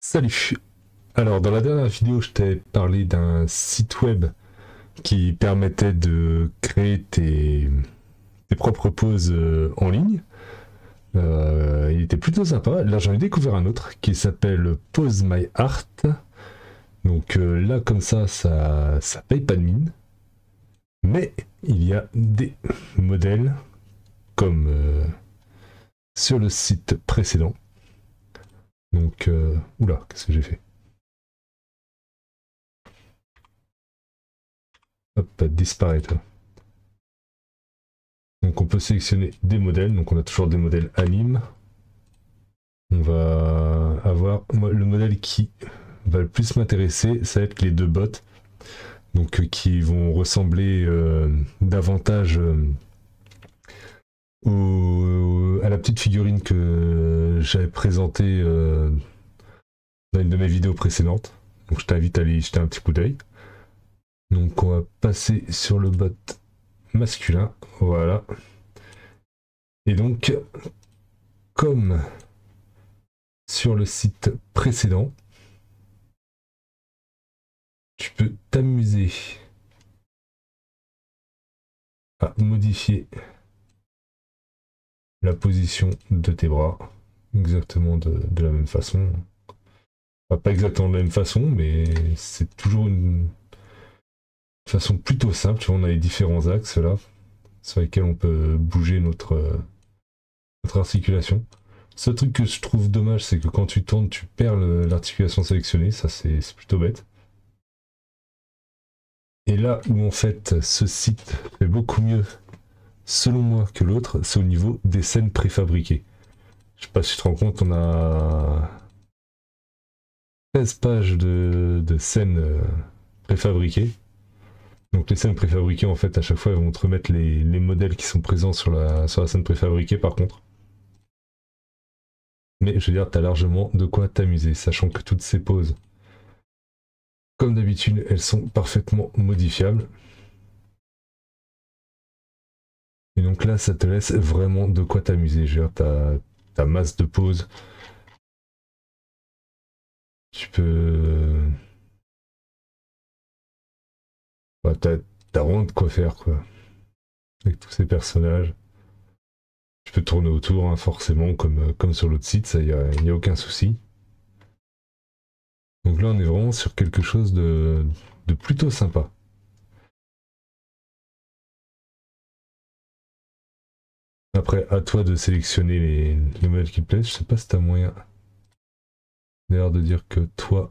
Salut! Alors dans la dernière vidéo je t'ai parlé d'un site web qui permettait de créer tes propres poses en ligne. Il était plutôt sympa. Là j'en ai découvert un autre qui s'appelle Pose My Art. Donc là comme ça paye pas de mine. Mais il y a des modèles comme sur le site précédent. Donc oula, qu'est-ce que j'ai fait? Hop, disparaître. Donc on peut sélectionner des modèles, donc on a toujours des modèles anime. On va avoir le modèle qui va le plus m'intéresser, ça va être les deux bots, donc qui vont ressembler davantage à la petite figurine que j'avais présentée dans une de mes vidéos précédentes. Donc je t'invite à aller y jeter un petit coup d'œil. Donc on va passer sur le bot masculin, voilà. Et donc, comme sur le site précédent, tu peux t'amuser à modifier la position de tes bras exactement de la même façon. Enfin, pas exactement de la même façon, mais c'est toujours une façon plutôt simple. Tu vois, on a les différents axes là sur lesquels on peut bouger notre articulation. Ce truc que je trouve dommage, c'est que quand tu tournes, tu perds l'articulation sélectionnée. Ça, c'est plutôt bête. Et là où en fait ce site fait beaucoup mieux, selon moi, que l'autre, c'est au niveau des scènes préfabriquées. Je sais pas si tu te rends compte, on a 13 pages de scènes préfabriquées. Donc les scènes préfabriquées, en fait, à chaque fois, elles vont te remettre les modèles qui sont présents sur la scène préfabriquée, par contre. Mais je veux dire, t'as largement de quoi t'amuser, sachant que toutes ces poses, comme d'habitude, elles sont parfaitement modifiables. Et donc là, ça te laisse vraiment de quoi t'amuser. Je veux dire, t'as masse de poses. Tu peux... Bah, t'as vraiment de quoi faire, quoi. Avec tous ces personnages. Tu peux tourner autour, hein, forcément, comme sur l'autre site, ça, y a aucun souci. Donc là, on est vraiment sur quelque chose de plutôt sympa. Après, à toi de sélectionner les modèles qui te plaisent. Je sais pas si t'as moyen d'ailleurs de dire que toi,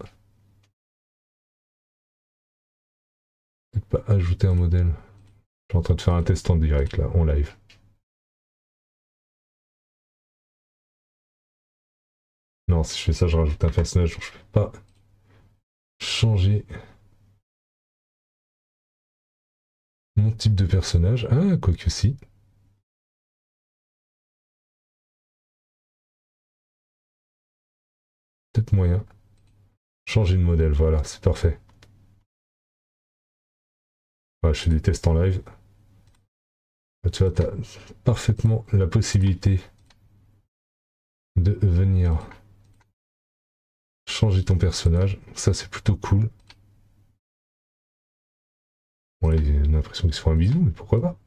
peut-être pas ajouter un modèle. Je suis en train de faire un test en direct, là, en live. Non, si je fais ça, je rajoute un personnage, donc je peux pas changer mon type de personnage. Ah, quoique si. Peut-être moyen. Changer de modèle, voilà, c'est parfait. Voilà, je fais des tests en live. Là, tu vois, tu as parfaitement la possibilité de venir changer ton personnage. Ça, c'est plutôt cool. Bon, là, j'ai l'impression qu'ils se font un bisou, mais pourquoi pas?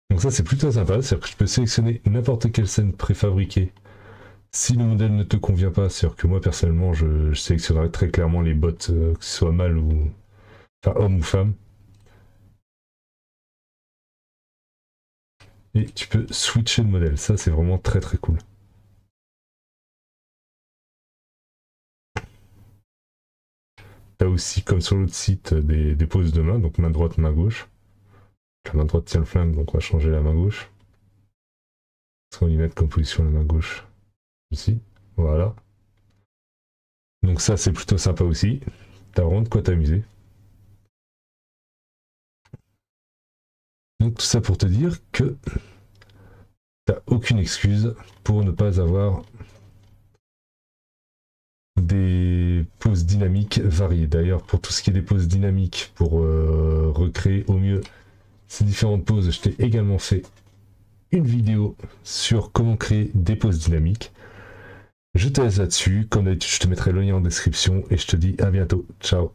Donc ça, c'est plutôt sympa. C'est-à-dire que je peux sélectionner n'importe quelle scène préfabriquée. Si le modèle ne te convient pas, c'est-à-dire que moi, personnellement, je sélectionnerai très clairement les bots, que ce soit mâle ou... Enfin, homme ou femme. Et tu peux switcher de modèle. Ça, c'est vraiment très très cool. T'as aussi, comme sur l'autre site, des poses de main, donc main droite, main gauche. La main droite tient le flingue, donc on va changer la main gauche. Est-ce qu'on y met comme position la main gauche ici? Voilà. Donc ça, c'est plutôt sympa aussi. T'as vraiment de quoi t'amuser. Donc tout ça pour te dire que t'as aucune excuse pour ne pas avoir des poses dynamiques variées. D'ailleurs, pour tout ce qui est des poses dynamiques, pour recréer au mieux ces différentes poses, je t'ai également fait une vidéo sur comment créer des poses dynamiques. Je te laisse là-dessus. Comme d'habitude, je te mettrai le lien en description et je te dis à bientôt. Ciao.